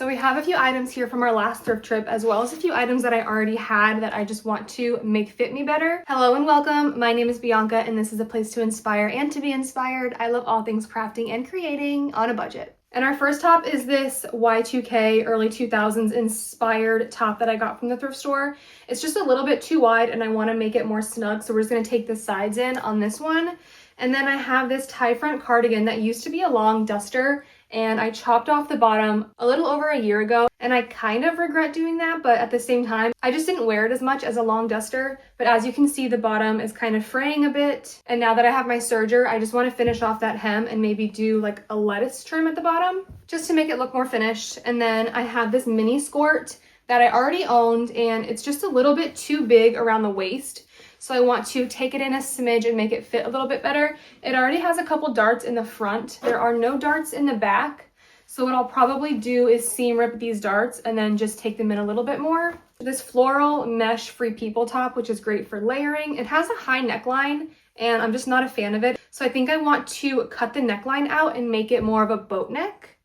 So we have a few items here from our last thrift trip, as well as a few items that I already had that I just want to make fit me better. Hello and welcome. My name is Bianca, and this is a place to inspire and to be inspired. I love all things crafting and creating on a budget. And our first top is this Y2K early 2000s inspired top that I got from the thrift store. It's just a little bit too wide and I want to make it more snug, so we're just going to take the sides in on this one. And then I have this tie front cardigan that used to be a long duster, and I chopped off the bottom a little over a year ago, and I kind of regret doing that, but at the same time, I just didn't wear it as much as a long duster. But as you can see, the bottom is kind of fraying a bit, and now that I have my serger, I just want to finish off that hem and maybe do like a lettuce trim at the bottom, just to make it look more finished. And then I have this mini skirt that I already owned, and it's just a little bit too big around the waist. So I want to take it in a smidge and make it fit a little bit better. It already has a couple darts in the front. There are no darts in the back. So what I'll probably do is seam rip these darts and then just take them in a little bit more. This floral mesh free people top, which is great for layering. It has a high neckline and I'm just not a fan of it. So I think I want to cut the neckline out and make it more of a boat neck.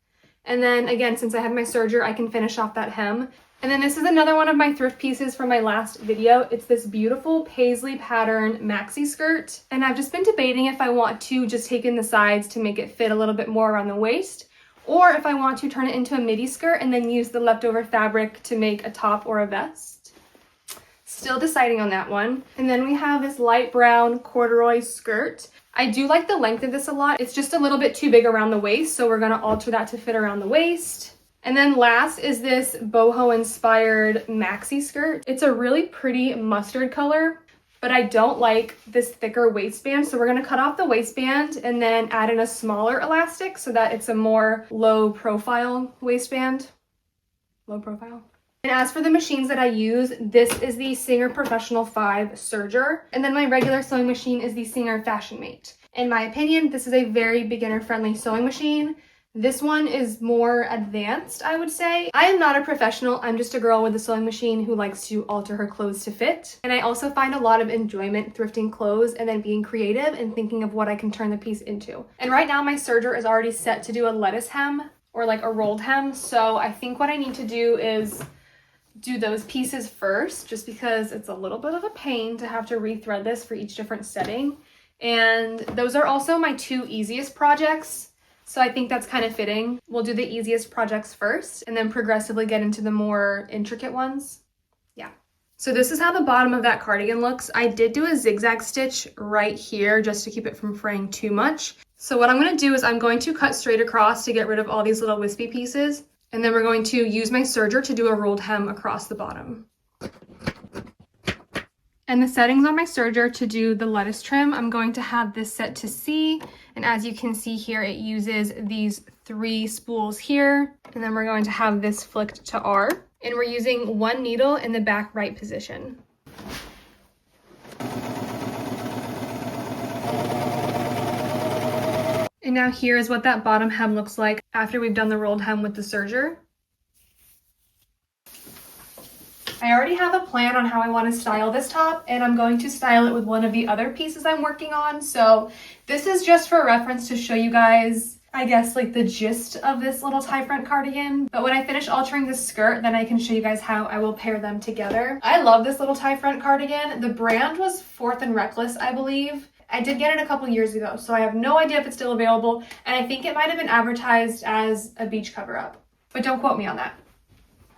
And then again, since I have my serger, I can finish off that hem. And then this is another one of my thrift pieces from my last video. It's this beautiful paisley pattern maxi skirt. And I've just been debating if I want to just take in the sides to make it fit a little bit more around the waist, or if I want to turn it into a midi skirt and then use the leftover fabric to make a top or a vest. Still deciding on that one. And then we have this light brown corduroy skirt. I do like the length of this a lot. It's just a little bit too big around the waist, so we're gonna alter that to fit around the waist. And then last is this boho inspired maxi skirt. It's a really pretty mustard color, but I don't like this thicker waistband. So we're gonna cut off the waistband and then add in a smaller elastic so that it's a more low profile waistband. Low profile. And as for the machines that I use, this is the Singer Professional 5 serger. And then my regular sewing machine is the Singer Fashion Mate. In my opinion, this is a very beginner friendly sewing machine. This one is more advanced, I would say. I am not a professional. I'm just a girl with a sewing machine who likes to alter her clothes to fit. And I also find a lot of enjoyment thrifting clothes and then being creative and thinking of what I can turn the piece into. And right now my serger is already set to do a lettuce hem or like a rolled hem. So I think what I need to do is do those pieces first, just because it's a little bit of a pain to have to rethread this for each different setting. And those are also my two easiest projects. So I think that's kind of fitting. We'll do the easiest projects first and then progressively get into the more intricate ones. Yeah. So this is how the bottom of that cardigan looks. I did do a zigzag stitch right here just to keep it from fraying too much. So what I'm going to do is I'm going to cut straight across to get rid of all these little wispy pieces. And then we're going to use my serger to do a rolled hem across the bottom. And the settings on my serger to do the lettuce trim, I'm going to have this set to C. And as you can see here, it uses these 3 spools here. And then we're going to have this flicked to R. And we're using 1 needle in the back right position. And now here is what that bottom hem looks like after we've done the rolled hem with the serger. I already have a plan on how I want to style this top, and I'm going to style it with one of the other pieces I'm working on. So this is just for reference to show you guys, I guess, like the gist of this little tie front cardigan. But when I finish altering the skirt, then I can show you guys how I will pair them together. I love this little tie front cardigan. The brand was Fourth and Reckless, I believe. I did get it a couple years ago, so I have no idea if it's still available. And I think it might have been advertised as a beach cover up, but don't quote me on that.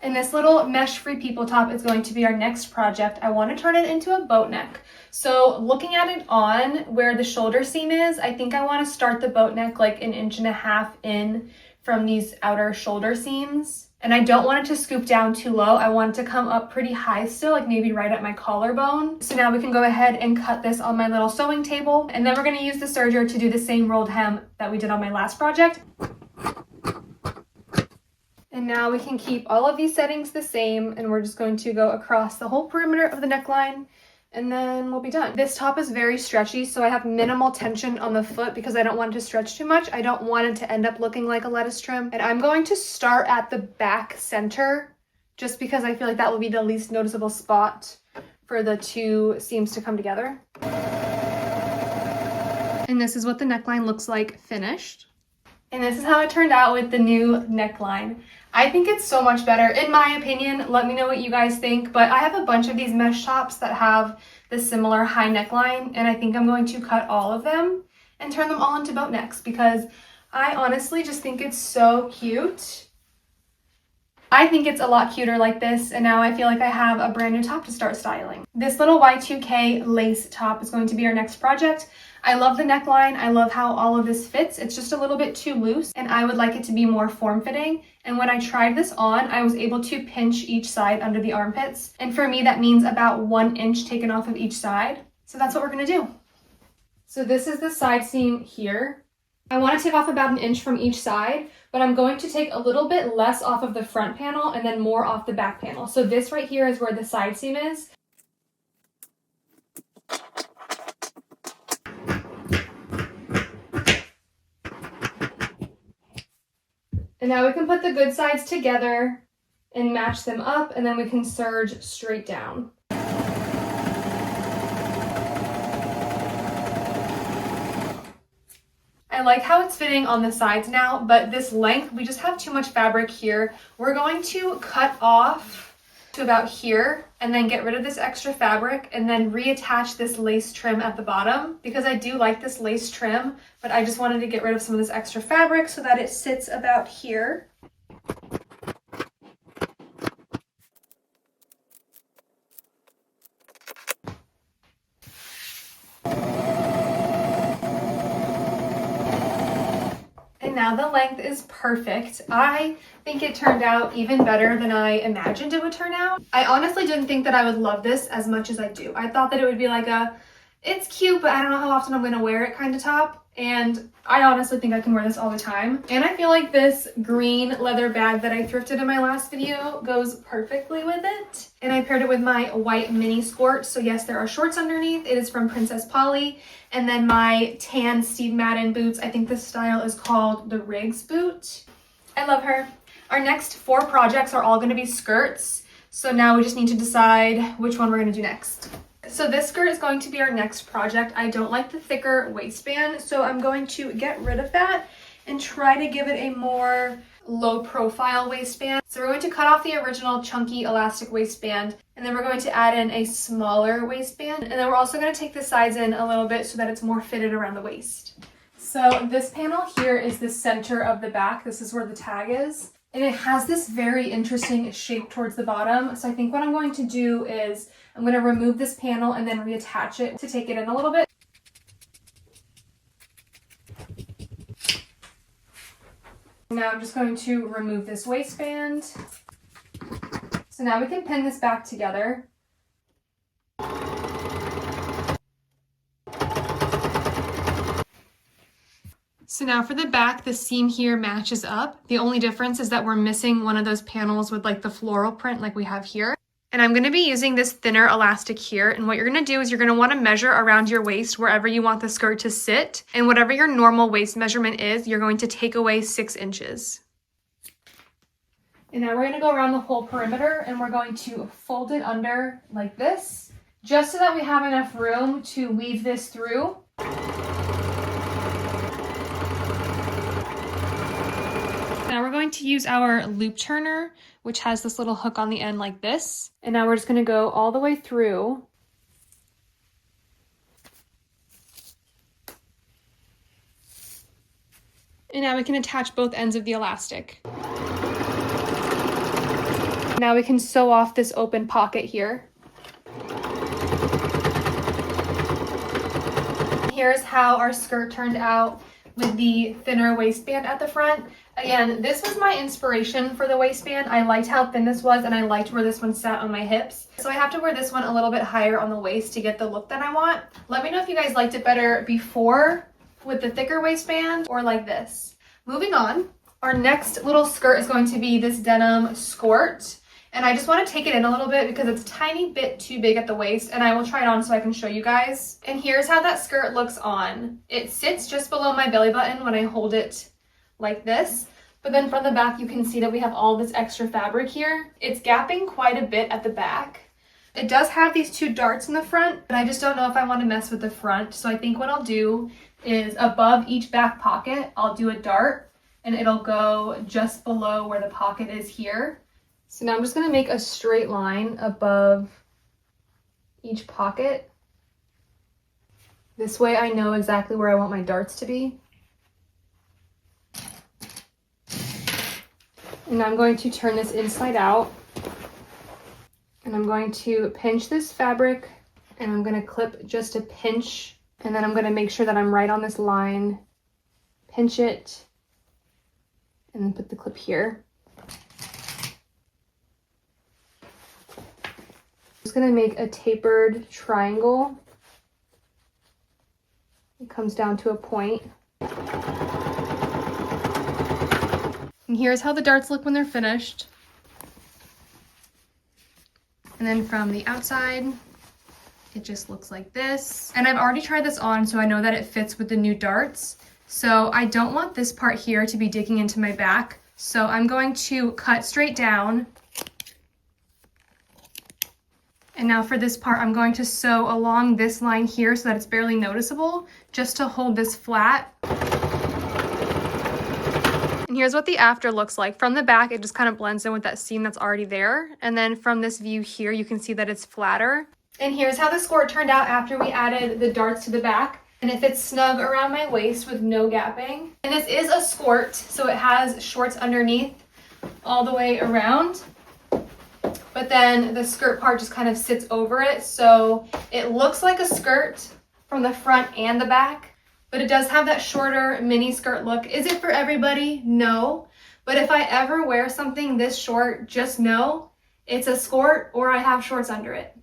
And this little mesh free people top is going to be our next project. I want to turn it into a boat neck. So looking at it on where the shoulder seam is, I think I want to start the boat neck like 1.5 inches in from these outer shoulder seams. And I don't want it to scoop down too low. I want it to come up pretty high still, like maybe right at my collarbone. So now we can go ahead and cut this on my little sewing table. And then we're going to use the serger to do the same rolled hem that we did on my last project. And now we can keep all of these settings the same, and we're just going to go across the whole perimeter of the neckline, and then we'll be done. This top is very stretchy, so I have minimal tension on the foot because I don't want it to stretch too much. I don't want it to end up looking like a lettuce trim. And I'm going to start at the back center just because I feel like that will be the least noticeable spot for the 2 seams to come together. And this is what the neckline looks like finished. And this is how it turned out with the new neckline. I think it's so much better, in my opinion. Let me know what you guys think, but I have a bunch of these mesh tops that have this similar high neckline, and I think I'm going to cut all of them and turn them all into boat necks because I honestly just think it's so cute. I think it's a lot cuter like this, and now I feel like I have a brand new top to start styling. This little Y2K lace top is going to be our next project. I love the neckline. I love how all of this fits. It's just a little bit too loose, and I would like it to be more form-fitting. And when I tried this on, I was able to pinch each side under the armpits. And for me, that means about 1 inch taken off of each side. So that's what we're gonna do. So this is the side seam here. I want to take off about 1 inch from each side, but I'm going to take a little bit less off of the front panel and then more off the back panel. So this right here is where the side seam is. And now we can put the good sides together and match them up, and then we can serge straight down. I like how it's fitting on the sides now, but this length, we just have too much fabric here. We're going to cut off to about here and then get rid of this extra fabric and then reattach this lace trim at the bottom because I do like this lace trim, but I just wanted to get rid of some of this extra fabric so that it sits about here. Now the length is perfect. I think it turned out even better than I imagined it would turn out. I honestly didn't think that I would love this as much as I do. I thought that it would be like a, it's cute, but I don't know how often I'm gonna wear it kind of top. And I honestly think I can wear this all the time. And I feel like this green leather bag that I thrifted in my last video goes perfectly with it. And I paired it with my white mini skirt. So yes, there are shorts underneath. It is from Princess Polly. And then my tan Steve Madden boots. I think this style is called the Riggs boot. I love her. Our next 4 projects are all gonna be skirts. So now we just need to decide which one we're gonna do next. So this skirt is going to be our next project. I don't like the thicker waistband, so I'm going to get rid of that and try to give it a more low profile waistband. So we're going to cut off the original chunky elastic waistband, and then we're going to add in a smaller waistband. And then we're also going to take the sides in a little bit so that it's more fitted around the waist. So this panel here is the center of the back. This is where the tag is. And it has this very interesting shape towards the bottom. So I think what I'm going to do is I'm going to remove this panel and then reattach it to take it in a little bit. Now I'm just going to remove this waistband. So now we can pin this back together. So now for the back, the seam here matches up. The only difference is that we're missing one of those panels with like the floral print like we have here. And I'm gonna be using this thinner elastic here. And what you're gonna do is you're gonna wanna measure around your waist wherever you want the skirt to sit. And whatever your normal waist measurement is, you're going to take away 6 inches. And now we're gonna go around the whole perimeter and we're going to fold it under like this, just so that we have enough room to weave this through. Now we're going to use our loop turner, which has this little hook on the end like this. And now we're just going to go all the way through. And now we can attach both ends of the elastic. Now we can sew off this open pocket here. Here's how our skirt turned out with the thinner waistband at the front. Again, this was my inspiration for the waistband. I liked how thin this was and I liked where this one sat on my hips. So I have to wear this one a little bit higher on the waist to get the look that I want. Let me know if you guys liked it better before with the thicker waistband or like this. Moving on, our next little skirt is going to be this denim skirt. And I just want to take it in a little bit because it's a tiny bit too big at the waist, and I will try it on so I can show you guys. And here's how that skirt looks on. It sits just below my belly button when I hold it like this. But then from the back, you can see that we have all this extra fabric here. It's gapping quite a bit at the back. It does have these 2 darts in the front, but I just don't know if I want to mess with the front. So I think what I'll do is above each back pocket, I'll do a dart. and it'll go just below where the pocket is here. So now I'm just gonna make a straight line above each pocket. This way I know exactly where I want my darts to be. And I'm going to turn this inside out. And I'm going to pinch this fabric, and I'm going to clip just a pinch, and then I'm going to make sure that I'm right on this line, pinch it, and then put the clip here. I'm just going to make a tapered triangle. It comes down to a point. And here's how the darts look when they're finished. And then from the outside, it just looks like this. And I've already tried this on, so I know that it fits with the new darts. So I don't want this part here to be digging into my back. So I'm going to cut straight down. And now for this part, I'm going to sew along this line here so that it's barely noticeable, just to hold this flat. And here's what the after looks like. From the back, it just kind of blends in with that seam that's already there. And then from this view here, you can see that it's flatter. And here's how the skirt turned out after we added the darts to the back. And it fits snug around my waist with no gapping. And this is a skirt, so it has shorts underneath all the way around. But then the skirt part just kind of sits over it. So it looks like a skirt from the front and the back. But it does have that shorter mini skirt look. Is it for everybody? No. But if I ever wear something this short, just know it's a skirt or I have shorts under it.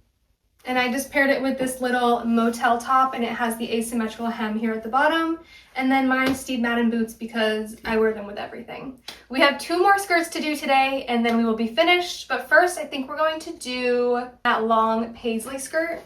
And I just paired it with this little motel top, and it has the asymmetrical hem here at the bottom. And then my Steve Madden boots because I wear them with everything. We have 2 more skirts to do today and then we will be finished. But first, I think we're going to do that long paisley skirt.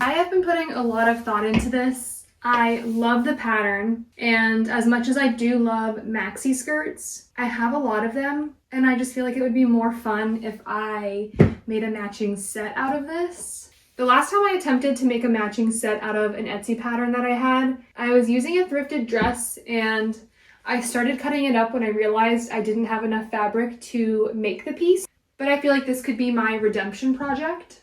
I have been putting a lot of thought into this. I love the pattern, and as much as I do love maxi skirts, I have a lot of them, and I just feel like it would be more fun if I made a matching set out of this. The last time I attempted to make a matching set out of an Etsy pattern that I had, I was using a thrifted dress, and I started cutting it up when I realized I didn't have enough fabric to make the piece, but I feel like this could be my redemption project.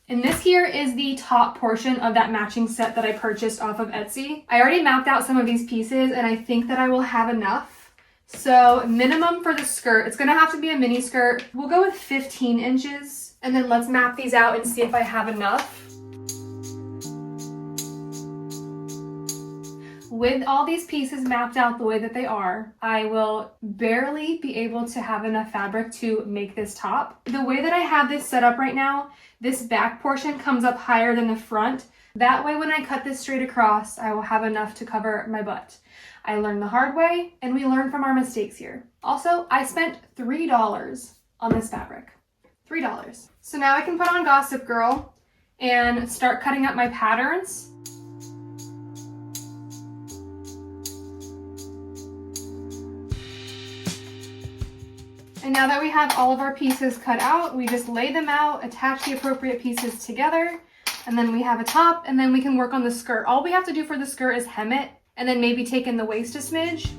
And this here is the top portion of that matching set that I purchased off of Etsy. I already mapped out some of these pieces, and I think that I will have enough. So minimum for the skirt, it's gonna have to be a mini skirt. We'll go with 15 inches, and then let's map these out and see if I have enough. With all these pieces mapped out the way that they are, I will barely be able to have enough fabric to make this top. The way that I have this set up right now, this back portion comes up higher than the front. That way when I cut this straight across, I will have enough to cover my butt. I learned the hard way, and we learn from our mistakes here. Also, I spent $3 on this fabric. $3. So now I can put on Gossip Girl and start cutting up my patterns. And now that we have all of our pieces cut out, we just lay them out, attach the appropriate pieces together, and then we have a top, and then we can work on the skirt. All we have to do for the skirt is hem it, and then maybe take in the waist a smidge.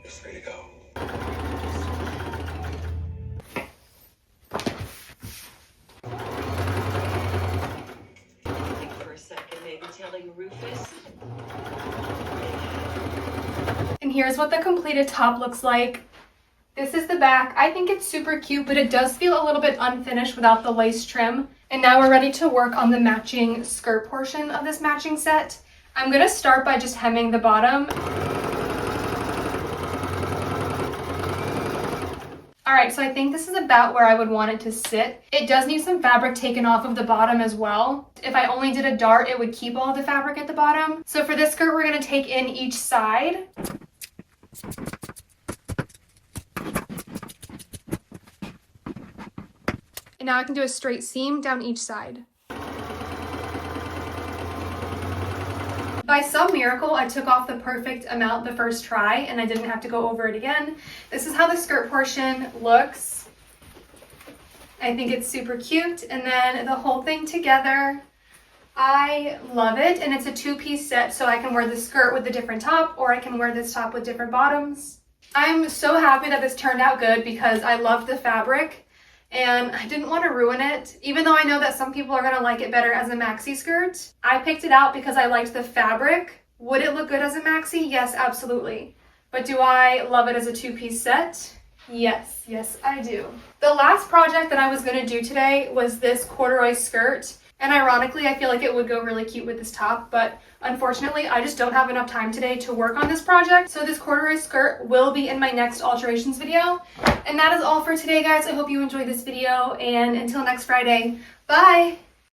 It's ready to go. Telling Rufus. And here's what the completed top looks like. This is the back. I think it's super cute, but it does feel a little bit unfinished without the lace trim. And now we're ready to work on the matching skirt portion of this matching set. I'm gonna start by just hemming the bottom. All right, so I think this is about where I would want it to sit. It does need some fabric taken off of the bottom as well. If I only did a dart, it would keep all the fabric at the bottom. So for this skirt, we're gonna take in each side. And now I can do a straight seam down each side. By some miracle, I took off the perfect amount the first try and I didn't have to go over it again. This is how the skirt portion looks. I think it's super cute. And then the whole thing together, I love it. And it's a two-piece set, so I can wear the skirt with the different top, or I can wear this top with different bottoms. I'm so happy that this turned out good because I loved the fabric and I didn't want to ruin it. Even though I know that some people are going to like it better as a maxi skirt, I picked it out because I liked the fabric. Would it look good as a maxi? Yes, absolutely. But do I love it as a two-piece set? Yes, yes, I do. The last project that I was going to do today was this corduroy skirt. And ironically, I feel like it would go really cute with this top, but unfortunately, I just don't have enough time today to work on this project. So this corduroy skirt will be in my next alterations video. And that is all for today, guys. I hope you enjoyed this video, and until next Friday, bye!